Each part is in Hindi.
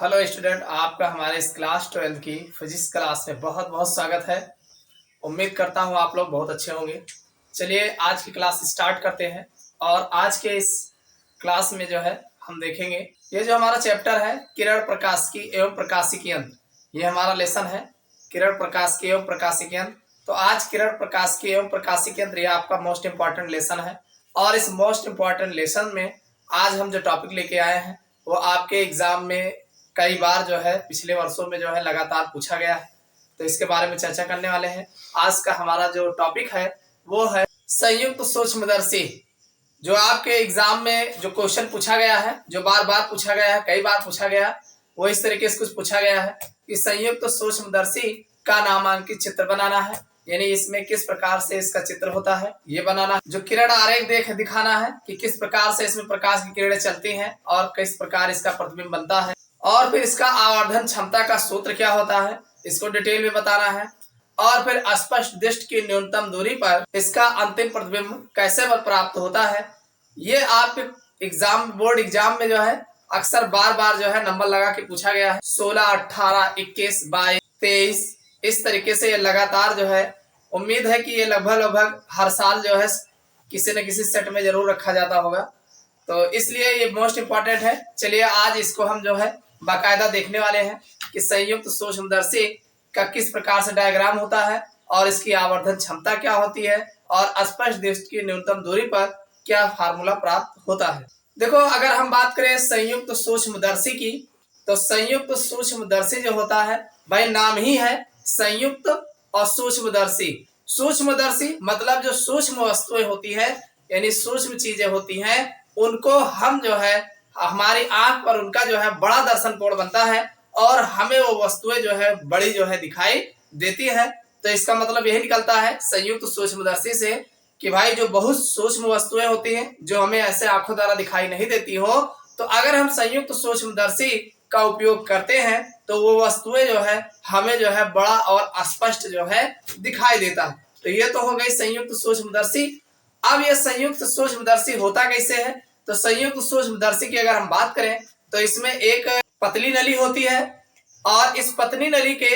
हेलो स्टूडेंट, आपका हमारे इस क्लास 12 की फिजिक्स क्लास में बहुत बहुत स्वागत है। उम्मीद करता हूँ आप लोग बहुत अच्छे होंगे। चलिए आज की क्लास स्टार्ट करते हैं। और आज के इस क्लास में जो है हम देखेंगे ये जो हमारा चैप्टर है किरण प्रकाशिकी एवं प्रकाशिकी यंत्र, ये हमारा लेसन है किरण प्रकाशिकी एवं प्रकाशिकी यंत्र। तो आज किरण प्रकाशिकी एवं प्रकाशिकी यंत्र ये आपका मोस्ट इम्पॉर्टेंट लेसन है। और इस मोस्ट इम्पॉर्टेंट लेसन में आज हम जो टॉपिक लेके आए हैं वो आपके एग्जाम में कई बार जो है पिछले वर्षों में जो है लगातार पूछा गया है। तो इसके बारे में चर्चा करने वाले हैं। आज का हमारा जो टॉपिक है वो है संयुक्त सूक्ष्मदर्शी। जो आपके एग्जाम में जो क्वेश्चन पूछा गया है, जो बार बार पूछा गया है, कई बार पूछा गया है, वो इस तरीके से कुछ पूछा गया है कि संयुक्त सूक्ष्मदर्शी का नामांकित चित्र बनाना है, यानी इसमें किस प्रकार से इसका चित्र होता है ये बनाना है। जो किरण आरेख दिखाना है कि किस प्रकार से इसमें प्रकाश की किरणें चलती हैं और किस प्रकार इसका प्रतिबिंब बनता है, और फिर इसका आवर्धन क्षमता का सूत्र क्या होता है इसको डिटेल में बताना है। और फिर स्पष्ट दृष्टि की न्यूनतम दूरी पर इसका अंतिम प्रतिबिंब कैसे प्राप्त होता है, ये आपके एग्जाम बोर्ड एग्जाम में जो है अक्सर बार बार जो है नंबर लगा के पूछा गया है। 16, 18, 21, 22, 23 इस तरीके से ये लगातार जो है उम्मीद है कि ये लगभग हर साल जो है किसी न किसी सेट में जरूर रखा जाता होगा। तो इसलिए ये मोस्ट इम्पॉर्टेंट है। चलिए आज इसको हम जो है बाकायदा देखने वाले हैं कि संयुक्त सूक्ष्मदर्शी का किस प्रकार से डायग्राम होता है और इसकी आवर्धन क्षमता क्या होती है और स्पष्ट दृष्टि की न्यूनतम दूरी पर क्या फार्मूला प्राप्त होता है। देखो, अगर हम बात करें संयुक्त सूक्ष्मदर्शी की, तो संयुक्त सूक्ष्मदर्शी जो होता है भाई नाम ही है संयुक्त और सूक्ष्मदर्शी। सूक्ष्मदर्शी मतलब जो सूक्ष्म वस्तुएं होती है यानी सूक्ष्म चीजें होती हैं उनको हम जो है हमारी आंख पर उनका जो है बड़ा दर्शन कोण बनता है और हमें वो वस्तुएं जो है बड़ी जो है दिखाई देती है। तो इसका मतलब यही निकलता है संयुक्त सूक्ष्मदर्शी से कि भाई जो बहुत सूक्ष्म वस्तुएं होती हैं जो हमें ऐसे आंखों द्वारा दिखाई नहीं देती हो, तो अगर हम संयुक्त सूक्ष्मदर्शी का उपयोग करते हैं तो वो वस्तुएं जो है हमें जो है बड़ा और स्पष्ट जो है दिखाई देता है। तो ये तो हो गई संयुक्त सूक्ष्मदर्शी। अब ये संयुक्त सूक्ष्मदर्शी होता कैसे है, तो संयुक्त सूक्ष्मदर्शी की अगर हम बात करें तो इसमें एक पतली नली होती है और इस पतली नली के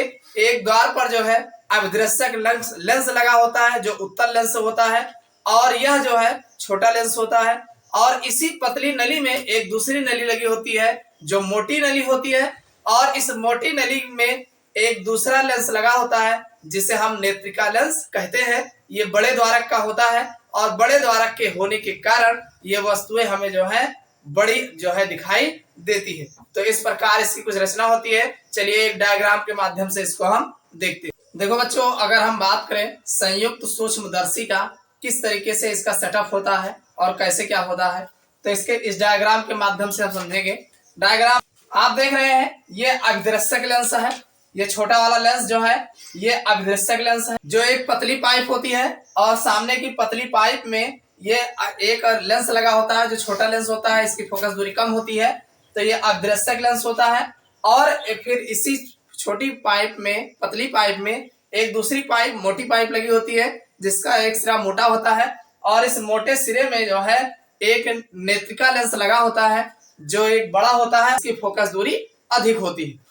एक द्वार पर जो है अभिदृश्यक लेंस लगा होता है जो उत्तल लेंस होता है, और यह जो है छोटा लेंस होता है। और इसी पतली नली में एक दूसरी नली लगी होती है जो मोटी नली होती है, और इस मोटी नली में एक दूसरा लेंस लगा होता है जिसे हम नेत्रिका लेंस कहते हैं। ये बड़े द्वारक का होता है और बड़े द्वारक के होने के कारण ये वस्तुएं हमें जो है बड़ी जो है दिखाई देती है। तो इस प्रकार इसकी कुछ रचना होती है। चलिए एक डायग्राम के माध्यम से इसको हम देखते हैं। देखो बच्चों, अगर हम बात करें संयुक्त सूक्ष्मदर्शी का किस तरीके से इसका सेटअप होता है और कैसे क्या होता है, तो इसके इस डायग्राम के माध्यम से हम समझेंगे। डायग्राम आप देख रहे हैं, ये अभिदृश्यक लेंस है। ये छोटा वाला लेंस जो है ये अभिदृश्यक लेंस है जो एक पतली पाइप होती है और सामने की पतली पाइप में ये एक लेंस लगा होता है जो छोटा लेंस होता है, इसकी फोकस दूरी कम होती है, तो ये अभिदृश्यक लेंस होता है। और फिर इसी छोटी पाइप में पतली पाइप में एक दूसरी पाइप मोटी पाइप लगी होती है जिसका एक सिरा मोटा होता है, और इस मोटे सिरे में जो है एक नेत्रिका लेंस लगा होता है जो एक बड़ा होता है, इसकी फोकस दूरी अधिक होती है।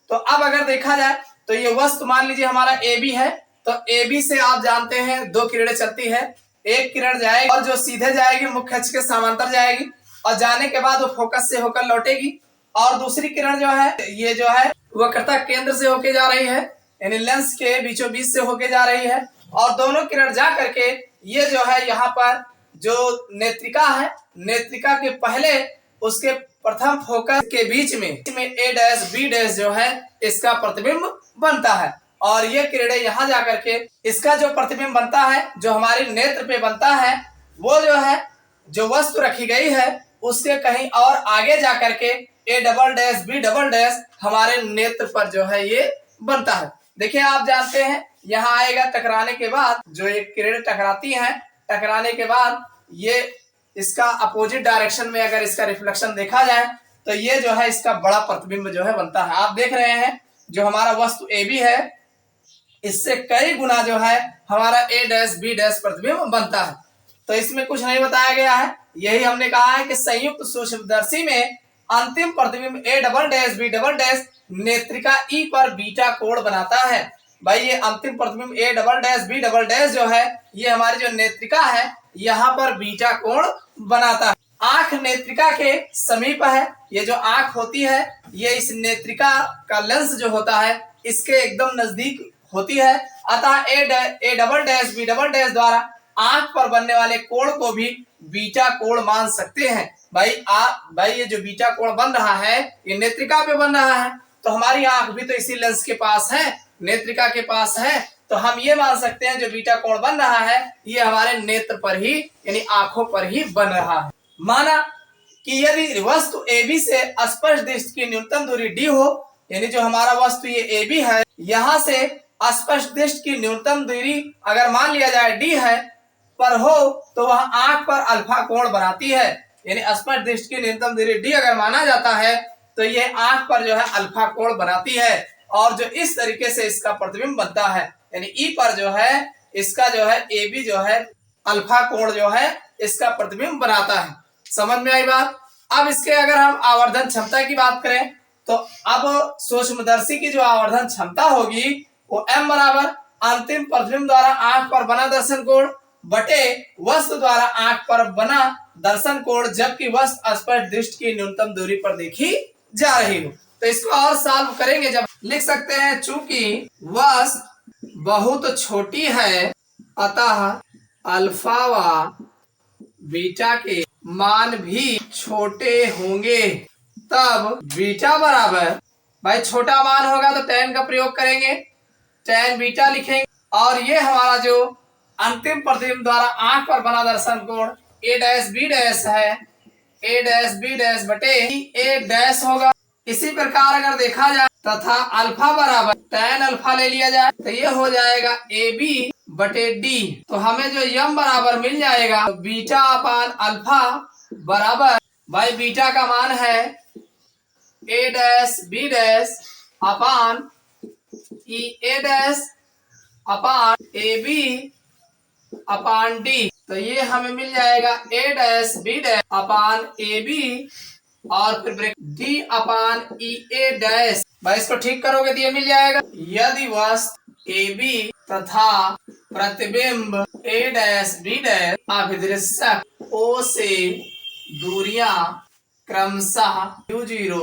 तो अब अगर देखा जाए तो ये वस्तु मान लीजिए हमारा ए बी है, तो ए बी से आप जानते हैं दो किरणें चलती है। एक किरण जाएगी और जो सीधे जाएगी मुख्य अक्ष के समांतर जाएगी और जाने के बाद वो फोकस से होकर लौटेगी, और दूसरी किरण जो है ये जो है वक्रता केंद्र से होके जा रही है यानी लेंस के बीचों बीच से होके जा रही है, और दोनों किरण जा करके ये जो है यहाँ पर जो नेत्रिका है, नेत्रिका के पहले उसके प्रथम फोकस के बीच में ए डैश बी डैश जो है इसका प्रतिबिंब बनता है, और ये किरणें यहाँ जाकर के इसका जो प्रतिबिंब बनता है जो हमारे नेत्र पे बनता है वो जो है जो वस्तु रखी गई है उसके कहीं और आगे जाकर के A double dash B double dash हमारे नेत्र पर जो है ये बनता है। देखिए आप जानते हैं यहाँ आएगा टकराने के बाद जो ये किरणें टकराती हैं, टकराने के बाद ये इसका अपोजिट डायरेक्शन में अगर इसका रिफ्लेक्शन देखा जाए तो ये जो है इसका बड़ा प्रतिबिंब जो है बनता है। आप देख रहे हैं जो हमारा वस्तु ए बी है इससे कई गुना जो है हमारा ए डैश बी डैश प्रतिबिंब बनता है। तो इसमें कुछ नहीं बताया गया है, यही हमने कहा है कि संयुक्त सूक्ष्मदर्शी में अंतिम प्रतिबिंब A double dash B double dash नेत्रिका ई पर बीटा कोण बनाता है। भाई ये अंतिम प्रतिबिंब A double dash B double dash जो है ये हमारी जो नेत्रिका है यहाँ पर बीटा कोण बनाता है। आंख नेत्रिका के समीप है, ये जो आंख होती है ये इस नेत्रिका का लेंस जो होता है इसके एकदम नजदीक होती है। अतः A double dash B double dash द्वारा आंख पर बनने वाले कोण को भी बीटा कोण मान सकते हैं। भाई ये जो बीटा कोण बन रहा है ये नेत्रिका पे बन रहा है, तो हमारी आंख भी तो इसी लेंस के पास है, नेत्रिका के पास है, तो हम ये मान सकते हैं जो बीटा कोण बन रहा है ये हमारे नेत्र पर ही यानी आंखों पर ही बन रहा है। माना कि यदि वस्तु AB से स्पर्श दृष्टि की न्यूनतम दूरी D हो, यानी जो हमारा वस्तु ये AB है यहाँ से स्पर्श दृष्टि की न्यूनतम दूरी अगर मान लिया जाए D है पर हो तो वह आंख पर अल्फा कोण बनाती है। यानी स्पर्श दृष्टि की न्यूनतम दूरी D अगर माना जाता है तो ये आंख पर जो है अल्फा कोण बनाती है और जो इस तरीके से इसका प्रतिबिंब बनता है यानी ई पर जो है इसका जो है AB जो है अल्फा कोण जो है इसका प्रतिबिंब बनाता है। समझ में आई बात। अब इसके अगर हम आवर्धन क्षमता की बात करें तो अब सूक्ष्मदर्शी की जो आवर्धन क्षमता होगी वो M बराबर अंतिम प्रतिबिंब द्वारा आंख पर बना दर्शन कोण बटे वस्तु द्वारा आंख पर बना दर्शन कोण जबकि वस्तु स्पर्श दृष्टि की न्यूनतम दूरी पर देखी जा रही हो। तो इसको और सॉल्व करेंगे जब लिख सकते हैं चूंकि वस्तु बहुत छोटी है अतः अल्फा व बीटा के मान भी छोटे होंगे, तब बीटा बराबर भाई छोटा मान होगा तो tan का प्रयोग करेंगे, tan बीटा लिखेंगे और ये हमारा जो अंतिम प्रतिबिंब द्वारा आंख पर बना दर्शन कोण A डैश B डैश है, A डैश B डैश बटे A डैश होगा। इसी प्रकार अगर देखा जाए तथा अल्फा बराबर tan अल्फा ले लिया जाए तो ये हो जाएगा AB बटे D, तो हमें जो यम बराबर मिल जाएगा तो बीटा अपान अल्फा बराबर भाई बीटा का मान है A dash B dash upon A dash upon AB upon D, तो ये हमें मिल जाएगा A dash B dash upon AB और फिर ब्रेक D अपान EA डैश। भाई इसको ठीक करोगे तो ये मिल जाएगा यदि वस्तु AB तथा प्रतिबिंब A डैश B डैश अभिदृश्यक O से दूरियां क्रमशः U0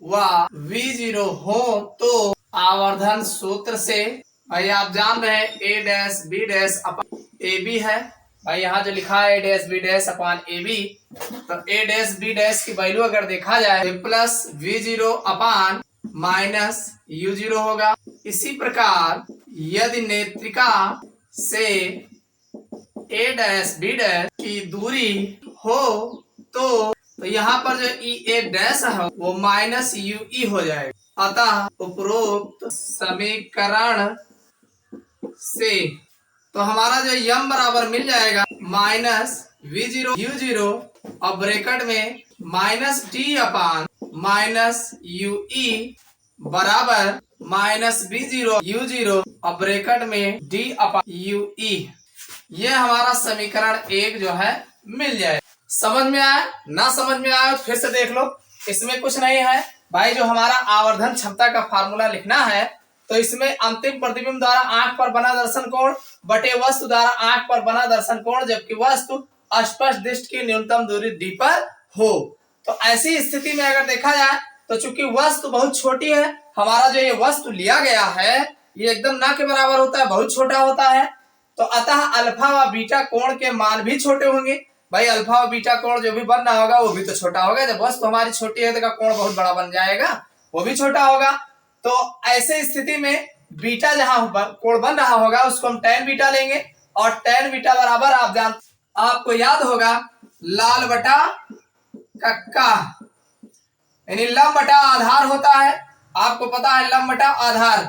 व V0 हो तो आवर्धन सूत्र से भाई आप जान रहे हैं A dash B dash upon AB है। भाई यहाँ जो लिखा है A dash B dash upon AB, तो A डैश B डैश की वैल्यू अगर देखा जाए तो plus V0 upon minus U0 होगा। इसी प्रकार यदि नेत्रिका से A डैश B डैश की दूरी हो तो यहाँ पर जो EA डैश है वो माइनस UE हो जाएगा। अतः उपरोक्त समीकरण से तो हमारा जो यम बराबर मिल जाएगा माइनस V0 U0 और ब्रैकेट में minus D upon minus UE बराबर माइनस V0 U0 और ब्रैकेट में D अपान UE। ये हमारा समीकरण 1 जो है मिल जाए। समझ में आया? ना समझ में आया तो फिर से देख लो, इसमें कुछ नहीं है भाई। जो हमारा आवर्धन क्षमता का फार्मूला लिखना है तो इसमें अंतिम प्रतिबिंब द्वारा आंख पर बना दर्शन कोण बटे वस्तु द्वारा आंख पर बना दर्शन कोण जबकि वस्तु स्पर्श दृष्टि की न्यूनतम दूरी D पर हो। तो ऐसी स्थिति में अगर देखा जाए तो चूंकि वस्तु बहुत छोटी है, हमारा जो ये वस्तु लिया गया है ये एकदम ना के बराबर होता है, बहुत छोटा होता है, तो अतः अल्फा व बीटा कोण के मान भी छोटे होंगे। भाई अल्फा व बीटा कोण जो भी बन रहा होगा वो भी तो छोटा होगा। जब वस्तु हमारी छोटी है तो कोण बहुत बड़ा बन जाएगा, वो भी छोटा होगा। तो ऐसे स्थिति में बीटा जहां कोण बन रहा होगा उसको हम tan बीटा लेंगे और tan बीटा बराबर आपको याद होगा लाल बटा कक्का यानी लंब बटा आधार होता है। आपको पता है लंब बटा आधार।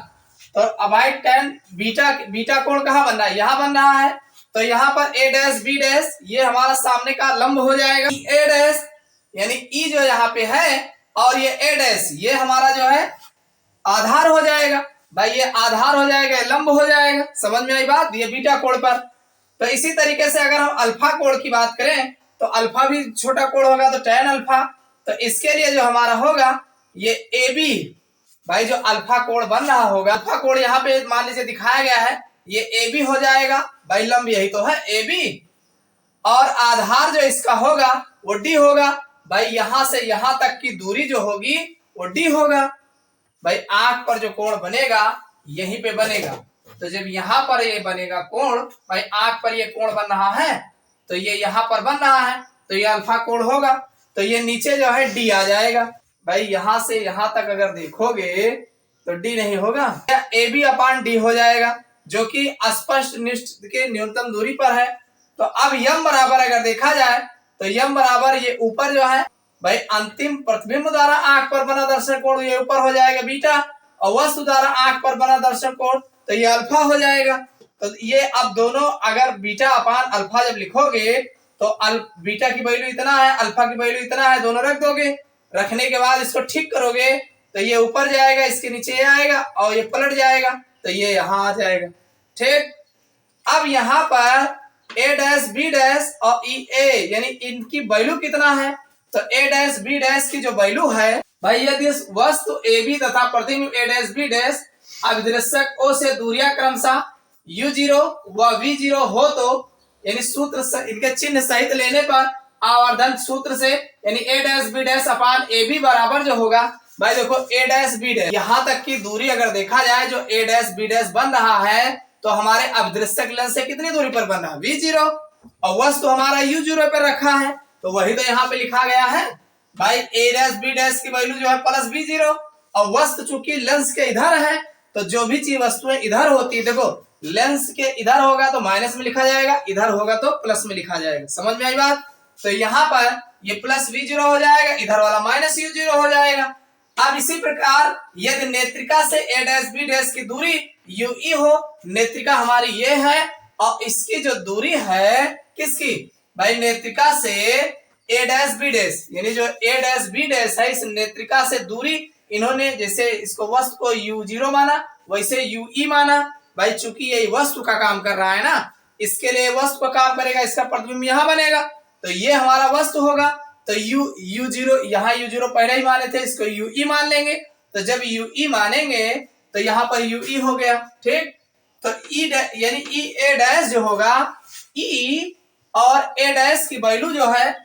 तो अब भाई tan बीटा कोण कहाँ बन रहा है? यहाँ बन रहा है। तो यहाँ पर A डैश B डैश ये हमारा सामने का लंब हो जाएगा A डैश यानी E जो यहाँ पे है और ये A डैश ये हमारा जो है आधार हो जाएगा। भाई ये आधार हो जाएगा, लंब हो जाएगा। समझ में आई बात? ये बीटा कोण पर। तो इसी तरीके से अगर हम अल्फा कोण की बात करें तो अल्फा भी छोटा कोण होगा तो tan अल्फा, तो इसके लिए जो हमारा होगा ये ए बी, भाई जो अल्फा कोण बन रहा होगा, अल्फा कोण यहाँ पे मान लीजिए दिखाया गया है, ये ए बी हो जाएगा, भाई लंब यही तो है ए बी, और आधार जो इसका होगा वो डी होगा, भाई यहां से यहां तक की दूरी जो होगी वो डी होगा। भाई आंख पर जो कोण बनेगा यहीं पे बनेगा, तो जब यहां पर ये बनेगा कोण, भाई आंख पर ये कोण बन रहा है तो ये यहां पर बन रहा है, तो ये अल्फा कोण होगा, तो ये नीचे जो है डी आ जाएगा। भाई यहां से यहां तक अगर देखोगे तो डी नहीं होगा, ए बी अपान डी हो जाएगा, जो कि स्पष्ट निष्ठ के न्यूनतम दूरी पर है। तो अब यम बराबर अगर देखा जाए तो यम बराबर ये ऊपर जो है भाई अंतिम प्रतिबिंब द्वारा आंख पर बना दर्शक कोण ये ऊपर हो जाएगा बीटा, और वस्तु द्वारा आंख पर बना दर्शक कोण तो ये अल्फा हो जाएगा। तो ये अब दोनों अगर बीटा अपान अल्फा जब लिखोगे तो बीटा की वैल्यू इतना है, अल्फा की वैल्यू इतना है, दोनों रख दोगे, रखने के बाद इसको ठीक करोगे तो ये ऊपर जाएगा, इसके नीचे ये आएगा और ये पलट जाएगा, तो ये यहाँ आ जाएगा। ठीक, अब यहाँ पर ए डैश बी डैश और ई ए यानी इनकी वैल्यू कितना है, तो ए डैश बी डैश की जो वैल्यू है, भाई यदि वस्तु ए बी तथा प्रतिबिंब ए डैश बी डैश अभिदर्शक ओ से दूरियां क्रमशः u0 व v0 हो तो यानी सूत्र इनके चिन्ह सहित लेने पर आवर्धन सूत्र से यानी ए डैश बी डैश अपान ए बी बराबर जो होगा, भाई देखो ए डैश बी डैश यहाँ तक की दूरी अगर देखा जाए जो ए डैश बी डैश बन रहा है तो हमारे अभिदर्शक लेंस से कितनी दूरी पर बन रहा है v0, और वस्तु हमारा u0 पर रखा है तो वही तो यहाँ पे लिखा गया है। भाई ए डैश बी डैश की वैल्यू जो है प्लस v0, और वस्तु चूंकि लेंस के इधर है तो जो भी चीज वस्तुएं इधर होती है, देखो लेंस के इधर होगा तो माइनस में लिखा जाएगा, इधर होगा तो प्लस में लिखा जाएगा। समझ में आई बात? तो यहाँ पर ये प्लस v0 हो जाएगा, इधर वाला माइनस u0 हो जाएगा। अब इसी प्रकार यदि नेत्रिका से ए डैश बी डैश की दूरी ue हो, नेत्रिका हमारी ये है और इसकी जो दूरी है किसकी, भाई नेत्रिका से ए डैश बी डैश यानी जो ए डैश बी डैश है इस नेत्रिका से दूरी इन्होंने जैसे इसको वस्तु को u0 माना वैसे ue माना। भाई चूंकि ये वस्तु का काम कर रहा है ना, इसके लिए वस्तु का काम करेगा, इसका प्रतिबिंब यहाँ बनेगा तो ये हमारा वस्तु होगा, तो u0 यहाँ u0 पहले ही माने थे, इसको ue मान लेंगे, तो जब ue मानेंगे तो यहाँ पर ue हो गया। ठीक, तो e यानी e a डैश जो होगा e और a डैश की वैल्यू जो है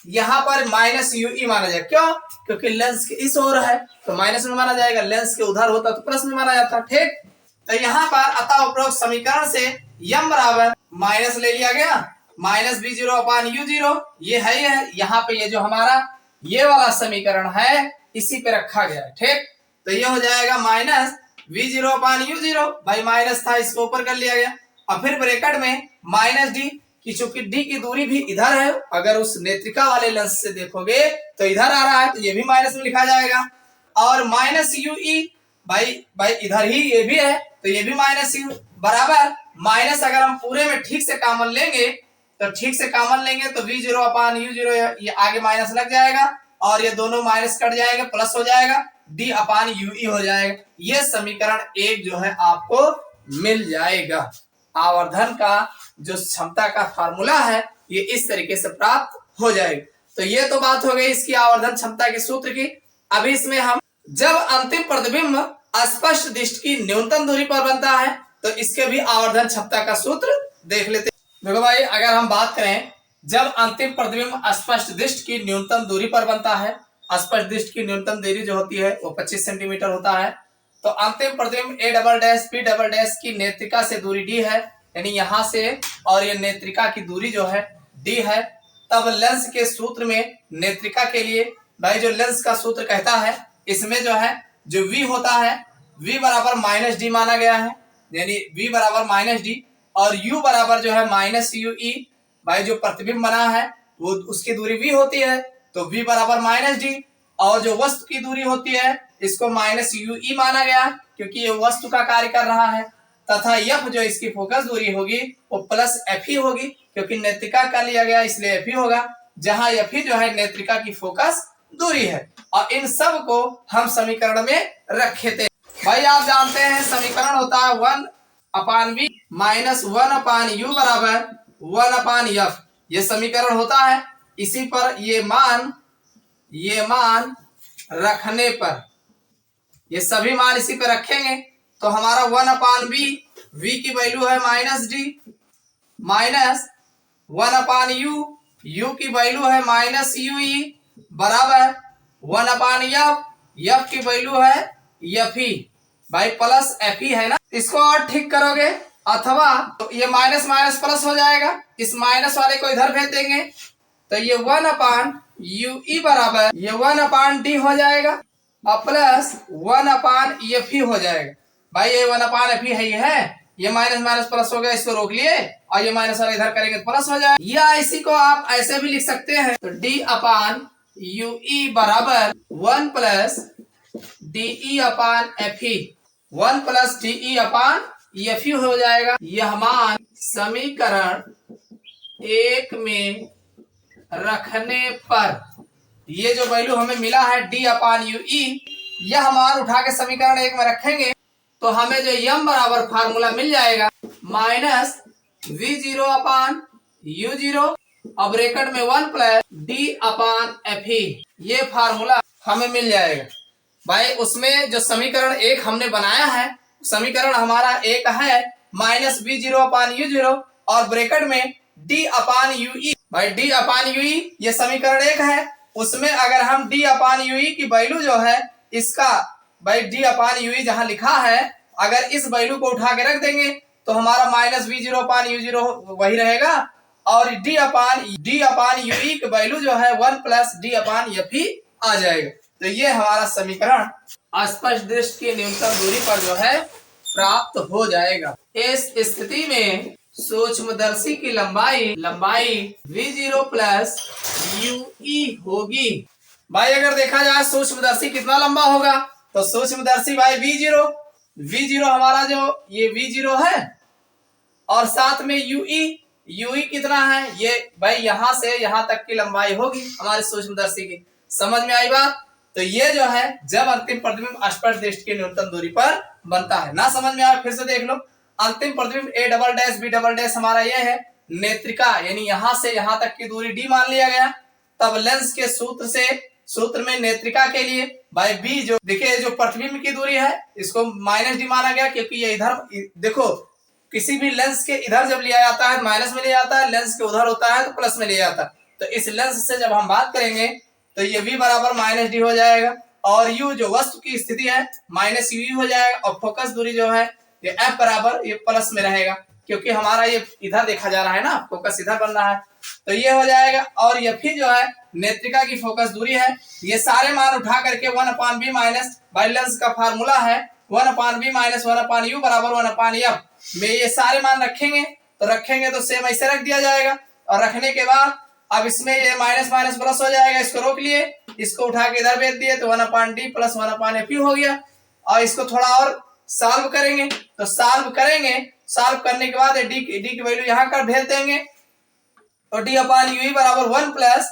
यहाँ पर माइनस ue माना जाएगा, क्यों, क्योंकि लेंस के इस ओर है तो माइनस में माना जाएगा, लेंस के उधर होता तो प्लस में माना जाता। ठीक, तो यहाँ पर अतः उपरोक्त समीकरण से यम बराबर माइनस ले लिया गया माइनस v0 अपान u0, ये है ही है, यहाँ पे ये जो हमारा ये वाला समीकरण है इसी पे रखा गया है। ठीक, तो ये हो जाएगा माइनस v0 अपान u0, भाई माइनस था इसको ऊपर कर लिया गया, और फिर ब्रैकेट में माइनस डी की, चूंकि डी की दूरी भी इधर है, अगर उस नेत्रिका वाले लेंस से देखोगे तो इधर आ रहा है तो ये भी माइनस में लिखा जाएगा, और माइनस ue भाई इधर ही ये भी है तो ये भी माइनस u बराबर माइनस, अगर हम पूरे में ठीक से कॉमन लेंगे तो ठीक से कॉमन लेंगे तो v0 अपान u0 ये आगे माइनस लग जाएगा और ये दोनों माइनस कट जाएगा, प्लस हो जाएगा, d अपान ue हो जाएगा। ये समीकरण एक जो है आपको मिल जाएगा। आवर्धन का जो क्षमता का फार्मूला है ये इस तरीके से प्राप्त हो जाएगा। तो ये तो बात हो गई इसकी आवर्धन क्षमता के सूत्र की। अभी इसमें हम जब अंतिम प्रतिबिंब स्पष्ट दृष्टि की न्यूनतम दूरी पर बनता है तो इसके भी आवर्धन क्षमता का सूत्र देख लेते हैं। देखो भाई, अगर हम बात करें जब अंतिम प्रतिबिंब स्पष्ट दृष्टि की न्यूनतम दूरी पर बनता है, स्पष्ट दृष्टि की न्यूनतम दूरी जो होती है वो 25 सेंटीमीटर होता है, तो अंतिम प्रतिबिंब A double dash B double dash की नेत्रिका से दूरी डी है, यानी यहाँ से और ये नेत्रिका की दूरी जो है डी है। तब लेंस के सूत्र में नेत्रिका के लिए भाई जो लेंस का सूत्र कहता है इसमें जो है जो v होता है v बराबर माइनस डी माना गया है, यानी v बराबर माइनस डी, और u बराबर जो है माइनस ue, भाई जो प्रतिबिंब बना है वो उसकी दूरी v होती है तो v बराबर माइनस डी, और जो वस्तु की दूरी होती है इसको माइनस ue माना गया क्योंकि ये वस्तु का कार्य कर रहा है, तथा f जो इसकी फोकस दूरी होगी वो प्लस f ही होगी क्योंकि नेत्रिका का लिया गया इसलिए f ही होगा, जहां f ही जो है नेत्रिका की फोकस दूरी है। और इन सब को हम समीकरण में रखे थे। भाई आप जानते हैं समीकरण होता है 1 अपान v माइनस 1 अपान u बराबर 1 अपान f, ये समीकरण होता है। इसी पर ये मान ये मान रखने पर, ये सभी मान इसी पे रखेंगे तो हमारा 1/v, v की वैल्यू है -d, माइनस 1/u, u की वैल्यू है -ue, बराबर 1/f, f की वैल्यू है fe भाई प्लस fe है ना। इसको और ठीक करोगे अथवा तो ये माइनस माइनस प्लस हो जाएगा, इस माइनस वाले को इधर भेज देंगे तो ये 1/ue बराबर ये 1/d हो जाएगा और प्लस 1/fe हो जाएगा। भाई ये 1/fe है, ये माइनस माइनस प्लस हो गया, इसको रोक लिए और ये माइनस वाला इधर करेंगे तो प्लस हो जाएगा। या इसी को आप ऐसे भी लिख सकते हैं तो d/ue बराबर 1 प्लस de/fe, 1 प्लस de/fe हो जाएगा। यह मान समीकरण 1 में रखने पर ये जो वैल्यू हमें मिला है d/ue, यह मान उठा के समीकरण 1 में रखेंगे तो हमें जो m बराबर फार्मूला मिल जाएगा माइनस v0/u0 और ब्रैकेट में 1 प्लस d/fe, ये फार्मूला हमें मिल जाएगा। भाई उसमें जो समीकरण 1 हमने बनाया है, समीकरण हमारा 1 है माइनस v0/u0 और ब्रैकेट में d/ue। भाई d/ue ये समीकरण 1 है, उसमें अगर हम d/ue की वैल्यू जो है इसका, भाई d/ue जहां लिखा है अगर इस वैल्यू को उठा के रख देंगे तो हमारा माइनस v0/u0 वही रहेगा और d/ue की वैल्यू जो है 1 प्लस d/fe आ जाएगा। तो ये हमारा समीकरण स्पष्ट दृष्टि की न्यूनतम दूरी पर जो है प्राप्त हो जाएगा। इस स्थिति में सूक्ष्मदर्शी की लंबाई v0 प्लस ue होगी। भाई अगर देखा जाए सूक्ष्मदर्शी कितना लंबा होगा तो सूक्ष्मदर्शी भाई v0 हमारा जो ये v0 है और साथ में ue कितना है, ये भाई यहां से यहां तक की लंबाई होगी हमारे सूक्ष्मदर्शी की। समझ में आई बात। तो ये जो है जब अंतिम प्रतिबिंब स्पर्श दृष्टि की न्यूनतम दूरी पर बनता है। ना समझ में आया फिर से देख लो। अंतिम प्रतिबिंब a'-b' हमारा ये है नेत्रिका, यानी यहां से यहां तक की दूरी d मान लिया गया। तब लेंस के सूत्र में नेत्रिका के लिए भाई b जो देखिए जो प्रतिबिंब की दूरी है इसको -d माना गया क्योंकि ये इधर देखो किसी भी लेंस के इधर जब लिया जाता है माइनस में लिया जाता है, लेंस के उधर होता है तो प्लस में लिया जाता है। तो इस लेंस से जब हम बात करेंगे तो ये v बराबर -d हो जाएगा और u जो वस्तु की स्थिति है -ue हो जाएगा और फोकस दूरी जो है ये f बराबर ये प्लस में रहेगा क्योंकि हमारा ये इधर देखा जा रहा है ना, फोकस इधर बन रहा है तो ये हो जाएगा। और ये फिर जो है नेत्रिका की फोकस दूरी है, ये सारे मान उठा करके 1/b माइनस बाई लेंस का फार्मूला है 1/b माइनस 1/u बराबर 1/f में ये सारे मान रखेंगे तो सेम ऐसे रख दिया जाएगा और रखने के बाद अब इसमें ये माइनस माइनस प्लस हो जाएगा, इसको रोक लिए, इसको उठा के इधर भेज दिए तो 1/d प्लस 1/fe हो गया। और इसको थोड़ा और सॉल्व करेंगे तो सॉल्व करने के बाद d की वैल्यू यहाँ कर भेज देंगे तो d/ue बराबर 1 प्लस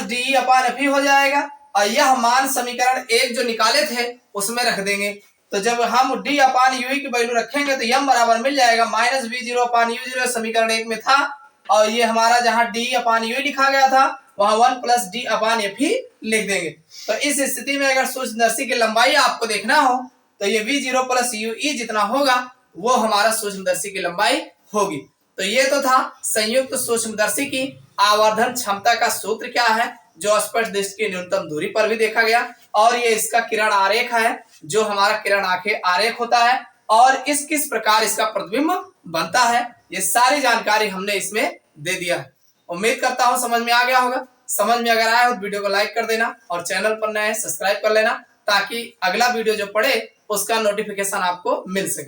de/fe हो जाएगा और यह मान समीकरण 1 जो निकाले थे उसमें रख देंगे। तो जब हम d/ue की वैल्यू रखेंगे तो m बराबर मिल जाएगा माइनस v0/u0 समीकरण 1 में था और ये हमारा जहां d/ue लिखा गया था वहां 1 प्लस d/fe लिख देंगे। तो इस स्थिति में अगर सूक्ष्मदर्शी की लंबाई आपको देखना हो तो ये v0 प्लस ue जितना होगा वो हमारा सूक्ष्मदर्शी की लंबाई होगी। तो ये तो था संयुक्त सूक्ष्मदर्शी की आवर्धन क्षमता का सूत्र क्या है जो स्पर्श दृष्टि की न्यूनतम दूरी पर भी देखा गया और ये इसका किरण आरेख है जो हमारा किरण आरेख होता है और किस प्रकार इसका प्रतिबिंब बनता है, ये सारी जानकारी हमने इसमें दे दिया है। उम्मीद करता हूं समझ में आ गया होगा। समझ में अगर आया हो तो वीडियो को लाइक कर देना और चैनल पर नए हैं सब्सक्राइब कर लेना ताकि अगला वीडियो जो पड़े उसका नोटिफिकेशन आपको मिल सके।